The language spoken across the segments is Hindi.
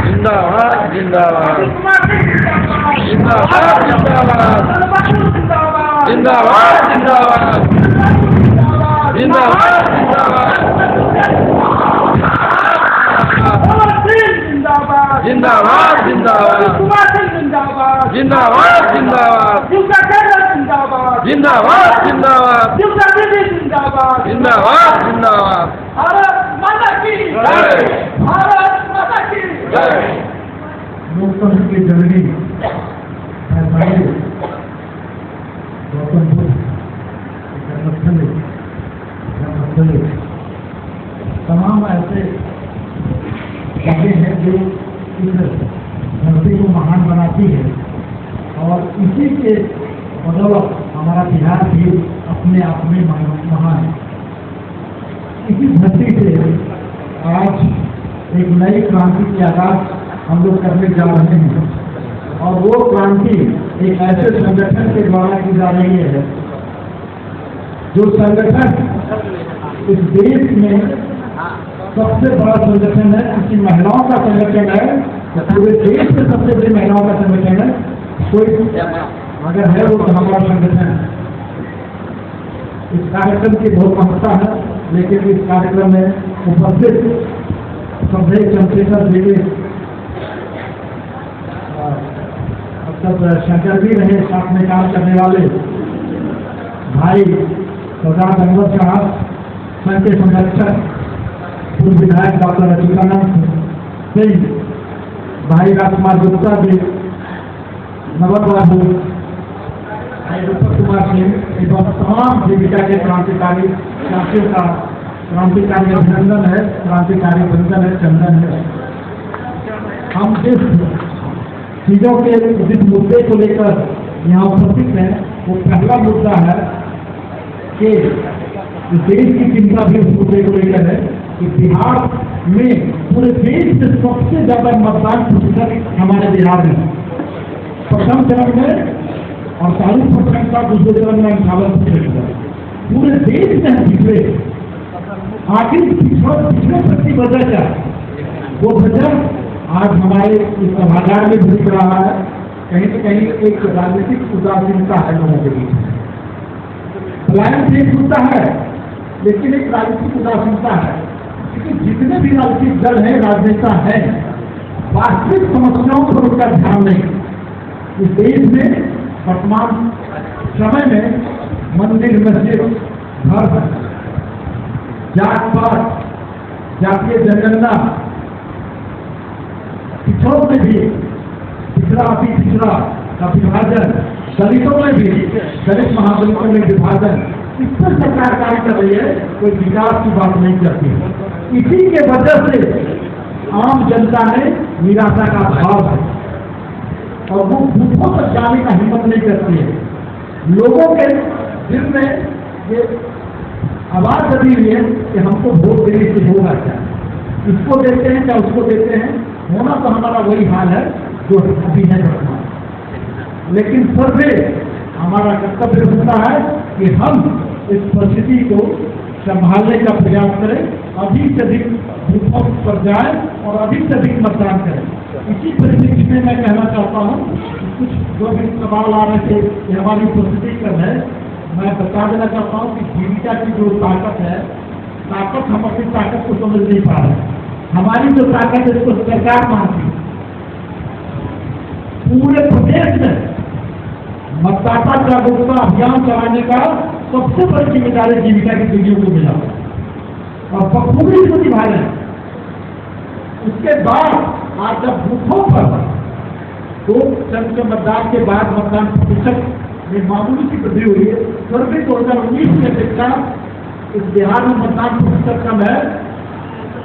जिंदाबाद जिंदाबाद जिंदाबाद जिंदाबाद जिंदाबाद जिंदाबाद जिंदाबाद जिंदाबाद जिंदाबाद जिंदाबाद जिंदाबाद जिंदाबाद जिंदाबाद जिंदाबाद जिंदाबाद भारत माता की जय, भारत माता की जय। लोकतंत्र की जननी गौतम बुद्ध जन्मस्थली तमाम ऐसे चीजें हैं जो इस धरती को महान बनाती है और इसी के बदौलत हमारा बिहार भी अपने आप में महान है। इसी धरती से आज एक नई क्रांति की आगाज हम लोग करने जा रहे हैं और वो क्रांति एक ऐसे संगठन के द्वारा की जा रही है जो संगठन इस देश में सबसे बड़ा संगठन है, किसी महिलाओं का संगठन है, पूरे देश में सबसे बड़ी महिलाओं का संगठन है। कोई अगर है वो तो हमारा संगठन है। इस कार्यक्रम की बहुत महत्ता है, लेकिन इस कार्यक्रम में उपस्थित सभ्य चंद्रशेखर जी डॉक्टर शंकर जी रहे, साथ में काम करने वाले भाई सरदार अनवर साहब, संघ के संरक्षक पूर्व विधायक डॉक्टर अच्युतानंद सिंह, भाई राजकुमार गुप्ता जी, नवल बाबू, भाई रूपक कुमार सिंह एवं तमाम जीविका के क्रांतिकारी साथियों का क्रांतिकारी अभिनंदन है, क्रांतिकारी वंदन है, चंदन है। हम जिस चीजों के जिस मुद्दे को लेकर यहाँ उपस्थित हैं वो पहला मुद्दा है कि देश की चिंता भी उस मुद्दे को लेकर है कि बिहार में पूरे देश से सबसे ज्यादा मतदान प्रतिशत हमारे बिहार में प्रथम चरण में 48% का, दूसरे चरण में 58%। पूरे देश में हम पिछले आखिर पिछले प्रति वजह क्या वो वजह आज हमारे इस सभागार में भी दिख रहा है। कहीं न कहीं एक राजनीतिक उदासीनता है लोगों के बीच। पलायन से एक मुद्दा है, लेकिन एक राजनीतिक उदासीनता है, क्योंकि जितने भी राजनीतिक दल हैं, राजनेता हैं, वास्तविक समस्याओं पर उनका ध्यान नहीं। इस देश में वर्तमान समय में मंदिर, मस्जिद, धर्म, जात पात, जातीय जनगणना, पिछड़ों में भी पिछड़ा अति पिछड़ा का विभाजन, दलितों में भी दलित महादलितों में विभाजन, इस पर सरकार कार्य कर रही है, कोई विकास की बात नहीं करती है। इसी के वजह से आम जनता में निराशा का भाव है और वो बूथों तक जाने का हिम्मत नहीं करती है। लोगों के दिल में ये आवाज दबी हुई है कि हमको वोट देने से होगा क्या, इसको देते हैं क्या उसको देते हैं, होना तो हमारा वही हाल है जो अभी है वर्तमान। लेकिन फिर भी हमारा कर्तव्य होता है कि हम इस परिस्थिति को संभालने का प्रयास करें, अधिक से अधिक बूथों पर जाएं और अधिक से अधिक मतदान करें। इसी परिस्थिति में मैं कहना चाहता हूँ कि कुछ जो भी सवाल आ रहे थे कि हमारी उपस्थिति कर है, मैं बता देना चाहता हूँ कि जीविका की जो ताकत है, ताकत हम अपनी ताकत को समझ नहीं पा रहे। हमारी जो ताकत है इसको सरकार मानती है। पूरे प्रदेश में मतदाता जागरूकता अभियान चलाने का सबसे बड़ी जिम्मेदारी जीविका की दीदियों को मिला और बखूबी इसको निभा रहे हैं। उसके बाद आज जब बूथों पर दो चरण के मतदान के बाद मतदान प्रतिशत में मामूली सी वृद्धि हुई है, फिर भी 2019 की अपेक्षा इस बिहार में मतदान प्रतिशत कम है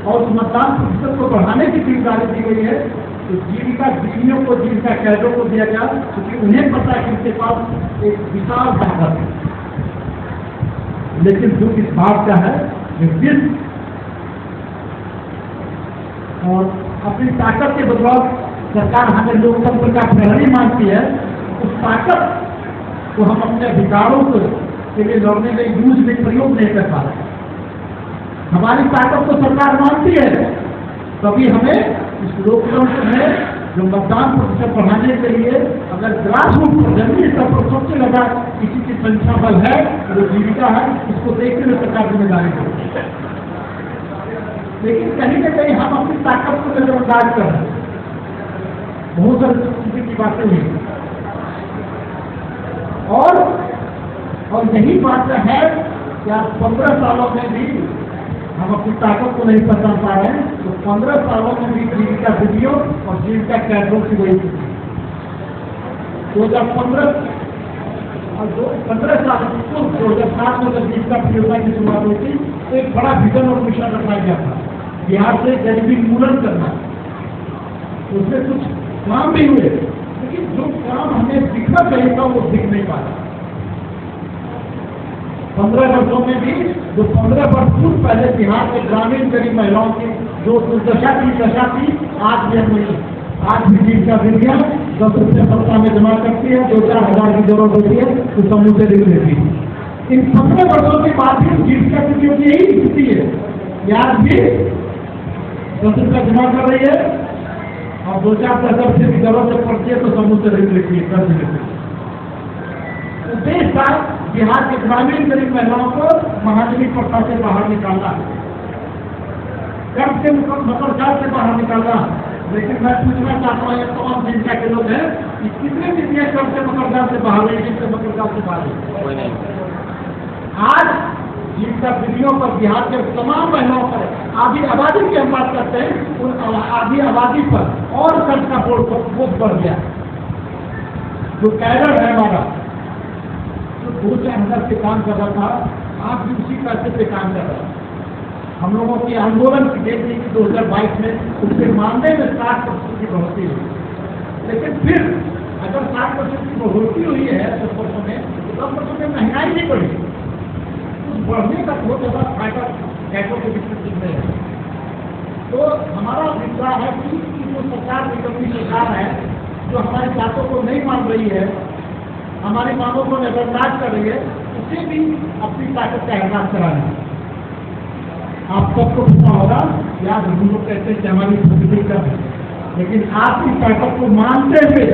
और उस मतदान प्रतिशत को बढ़ाने की जिम्मेदारी दी गई है। तो जीविका दीदियों को, जीविका कैडरों को दिया गया, क्योंकि उन्हें पता है कि उनके पास एक विशाल ताकत है। लेकिन दुख इस बात का है कि जिस और अपनी ताकत के बदलाव सरकार हमें लोकतंत्र का प्रहरी मानती है, उस ताकत को हम अपने अधिकारों के लिए लड़ने में यूज में प्रयोग नहीं कर पा रहे। हमारी ताकत को सरकार मानती है, तभी हमें इस लोकतंत्र में जो मतदान प्रतिशत बढ़ाने के लिए अगर ग्रास रूट पर जमीनी स्तर पर सबसे ज्यादा किसी की संख्या बल है वो जीविका है, इसको देखते हुए सरकार जिम्मेदारी है। लेकिन कहीं न कहीं हम अपनी ताकत को नजरअंदाज कर रहे हैं। बहुत सारी चीजें की बातें हुई और यही बात है कि आप 15 सालों में भी हम अपनी ताकत को नहीं पहचान पा रहे हैं, तो 15 सालों में भी जीविका दीदियों और जीविका कैडरों की वही स्थिति। 2015 और 15 साल 2007 में जब जीविका परियोजना की शुरुआत हुई थी तो एक बड़ा विजन और मिशन रखा गया था, बिहार से गरीबी उन्मूलन करना। उसमें कुछ काम भी हुए, लेकिन जो काम हमें दिखना चाहिए था वो दिख नहीं पाया। 15 वर्षों में भी जो 15 वर्ष पूर्व पहले बिहार के ग्रामीण गरीब महिलाओं की जो दुर्दशा की दशा थी, आज भी हम नहीं। आज भी जीविका दीदियां 10 रुपये सप्ताह में जमा करती है, 2-4 हजार की जरूरत होती है तो समूह से ऋण लेती है। इन 15 वर्षों के बाद भी जीविका दीदियों की यही स्थिति है कि आज भी 10 रुपये जमा कर रही है और 2-4 हजार से जरूरत पड़ती है तो समूह से ऋण लेती है, कर्ज लेती है। उद्देश्य था बिहार के ग्रामीण गरीब महिलाओं को महाजनी प्रथा से बाहर निकालना, कर्ज के मकर जाल से बाहर निकालना। लेकिन मैं पूछना चाहता हूँ तमाम जीविका के लोग हैं कि कितने दीदियां कर्ज के मकर जाल से बाहर नहीं, जिनसे मकर जाल से बाहर नहीं। आज जीविका दीदियों पर बिहार के तमाम महिलाओं पर आधी आबादी की हम बात करते हैं, उन आधी आबादी पर और कर्ज का बोझ बढ़ गया। जो कैडर है हमारा 2-4 हजार पे काम कर रहा था, आज भी उसी पैसे पे काम कर रहा है। हम लोगों के आंदोलन की देख ली 2022 में उसके मामले में 60% की बढ़ोतरी हुई। लेकिन फिर अगर 60% की बढ़ोतरी हुई है 10 वर्षों में, तो 10 वर्षों में महंगाई नहीं बढ़ी। उस बढ़ने का बहुत ज्यादा फायदा कैडरों के विकसित में है। तो हमारा अभिप्राय है कि जो सरकार निगम सरकार है, जो हमारी बातों को नहीं मान रही है, हमारी मांगों को नजरअंदाज कर रही है, उसे भी अपनी ताकत का एहसास कराना है। आप सबको पता होगा कि आज हम लोग कहते हैं कि हमारी स्थिति कम है, लेकिन आपकी ताकत को मानते हुए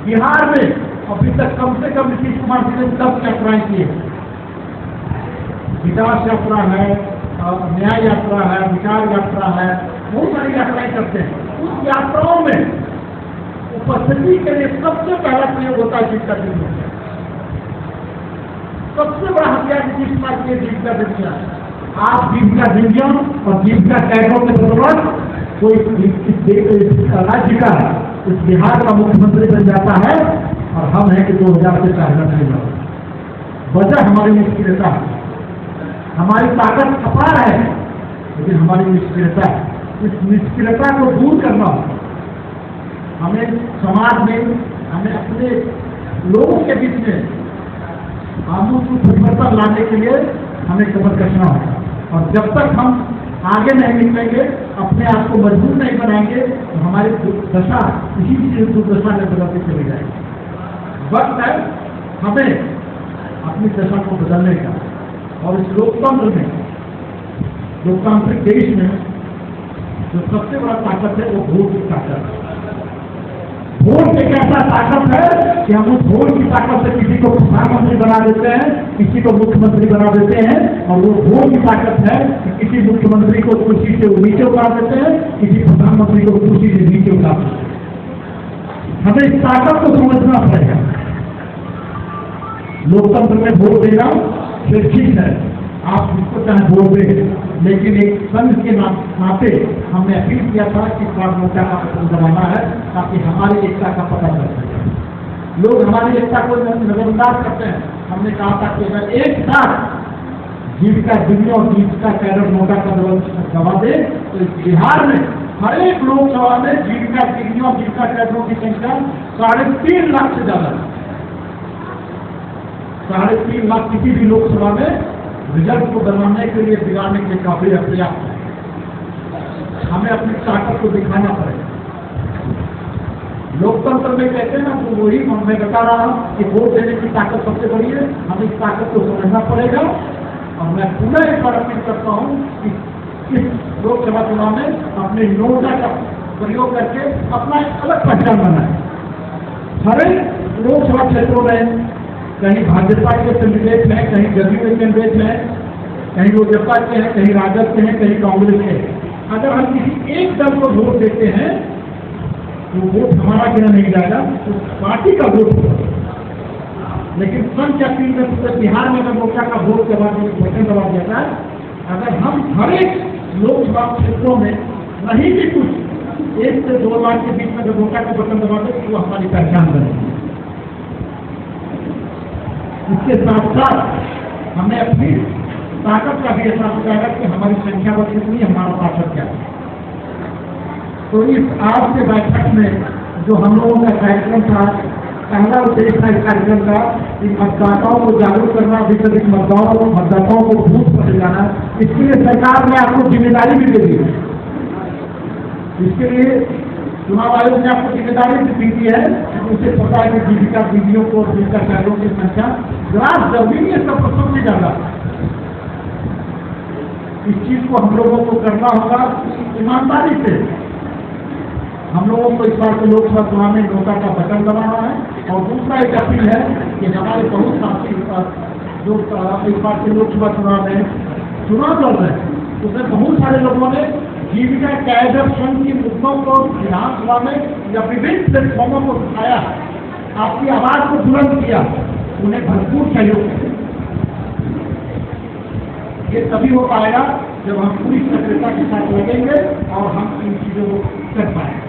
बिहार में अभी तक कम से कम नीतीश कुमार जी ने 10 यात्राएं की है। विकास यात्रा है, न्याय यात्रा है, विचार यात्रा है, बहुत सारी यात्राएं करते हैं। उस यात्राओं में उपस्थिति के लिए सबसे पहला प्रयोग होता है जीविका दीदियों। सबसे बड़ा हथियार नीतीश कुमार की जीविका दीदियां। आप जीविका दीदियों और जीविका कैडरों के जरूरत कोई राज्य का इस बिहार का मुख्यमंत्री बन जाता है और हम हैं कि 2000 से 4 हजार नहीं जाओ। वजह हमारी निष्क्रियता है। हमारी ताकत अपार है, लेकिन हमारी निष्क्रियता है। इस निष्क्रियता को दूर करना, हमें समाज में, हमें अपने लोगों के बीच में आमूल परिवर्तन लाने के लिए हमें कमर कसना होगा। और जब तक हम आगे नहीं निकलेंगे, अपने आप को मजबूत नहीं बनाएंगे, तो हमारी दशा इसी दुर्दशा में बदलती चली जाएगी। वक्त है हमें अपनी दशा को बदलने का। और इस लोकतंत्र में, लोकतांत्रिक देश में जो सबसे बड़ा ताकत है वो वोट की ताकत है। वोट एक ऐसा ताकत है कि हम उस वोट की ताकत से किसी को प्रधानमंत्री बना देते हैं, किसी को मुख्यमंत्री बना देते हैं। और वो वोट की ताकत है कि किसी मुख्यमंत्री को कुर्सी से नीचे उतार देते हैं, किसी प्रधानमंत्री को कुर्सी से नीचे उतार देते हैं। हमें इस ताकत को समझना पड़ेगा। लोकतंत्र में वोट देना फिर ठीक है, आप जिसको चाहे वोट दें, लेकिन एक संघ के नाते हमने अपील किया था कि कार्ड नोटा का पसंद कराना है ताकि हमारी एकता का पता चल सके। लोग हमारी एकता को नजरअंदाज करते हैं। हमने कहा था कि अगर एक साथ जीविका दीदियों और जीविका कैडर नोटा का दबा दे तो इस बिहार में हर एक लोकसभा में जीविका दीदियों और जीविका कैडरों की संख्या 3.5 लाख से ज्यादा है। 3.5 लाख किसी भी लोकसभा में रिजल्ट को बनाने के लिए, बिगाड़ने के लिए काफी पर्याप्त है। हमें अपनी ताकत को दिखाना पड़ेगा। लोकतंत्र में कहते हैं ना, तो वही मैं बता रहा हूं कि वोट देने की ताकत सबसे बड़ी है। हमें इस ताकत को समझना पड़ेगा। और मैं पुनः एक बार अपील करता हूं कि इस लोकसभा चुनाव में अपने नोटा का प्रयोग करके अपना एक अलग पहचान बनाए। हर एक लोकसभा क्षेत्रों में कहीं भाजपा के कैंडिडेट हैं, कहीं जदयू के कैंडिडेट हैं, कहीं लोजपा के हैं, कहीं राजद के हैं, कहीं कांग्रेस के हैं। अगर हम किसी एक दल को वोट देते हैं तो वोट हमारा गिना नहीं जाएगा, तो पार्टी का वोट होगा। लेकिन संघ या तीन में पूरे बिहार में अगर नोटा का वोट के बाद बटन दबा दिया जाए, अगर हम हर एक लोकसभा क्षेत्रों में नहीं भी कुछ 1 से 2 लाख के बीच में अगर नोटा का बटन दबा दे तो हमारी पहचान बनेगी। इसके साथ साथ हमें अपनी ताकत का भी एहसास होगा कि हमारी संख्या बस कितनी, हमारा ताकत क्या है। तो इस आज के बैठक में जो हम लोगों का कार्यक्रम था, पहला उद्देश्य था इस कार्यक्रम का कि मतदाताओं को जागरूक करना, अधिक से अधिक मतदाताओं को बूथ पर ले जाना। इसके लिए सरकार ने आपको जिम्मेदारी भी दे दी है। इसके लिए चुनाव आयोग ने आपको जिम्मेदारी भी दी है। उसे पता है कि जीविका दीदियों को, जीविका शहरों की संख्या ग्रास जमीन है सबसे ज्यादा। इस चीज को हम लोगों को करना होगा ईमानदारी से। हम लोगों को इस बार के लोकसभा चुनाव में नोटा का बटन दबाना है। और दूसरा एक अपील है कि हमारे बहुत साथी जो इस बार के लोकसभा चुनाव में चुनाव लड़ रहे हैं, उसमें बहुत सारे लोगों ने जीविका कैडर संघ की मुद्दों को विधानसभा में या विभिन्न प्लेटफॉर्मों को उठाया, आपकी आवाज को बुलंद किया, उन्हें भरपूर सहयोग किया। ये तभी हो पाएगा जब हम पूरी सक्रियता के साथ लगेंगे और हम इन चीजों को कर पाएंगे।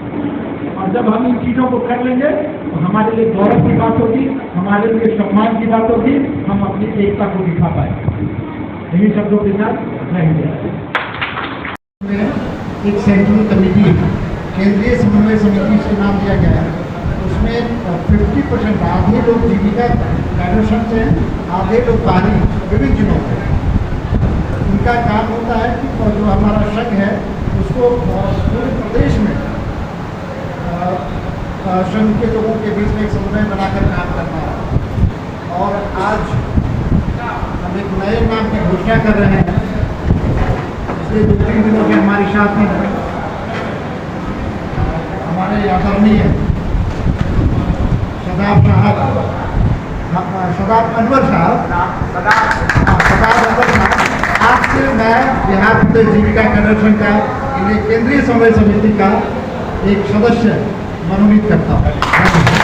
और जब हम इन चीजों को कर लेंगे तो हमारे लिए गौरव की बात होगी, हमारे लिए सम्मान की बात होगी, हम अपनी एकता को दिखा पाएंगे। इन्हीं शब्दों के साथ रहेंगे। एक सेंट्रल कमेटी केंद्रीय समन्वय समिति से नाम दिया गया है। उसमें 50% आधे लोग जीविका कैडर संघ से, आधे लोग बाहरी विभिन्न जिलों से। उनका काम होता है कि जो हमारा संघ है उसको पूरे प्रदेश में संघ के लोगों के बीच में एक समन्वय बनाकर काम करना है। और आज हम एक नए नाम की घोषणा कर रहे हैं। पिछले 2-3 दिनों में हमारे साथ में हमारे आदरणीय सदाब अनवर साहब आज से मैं बिहार प्रदेश जीविका कैडर संघ का इन्हें केंद्रीय समन्वय समिति का एक सदस्य मनोनीत करता हूँ।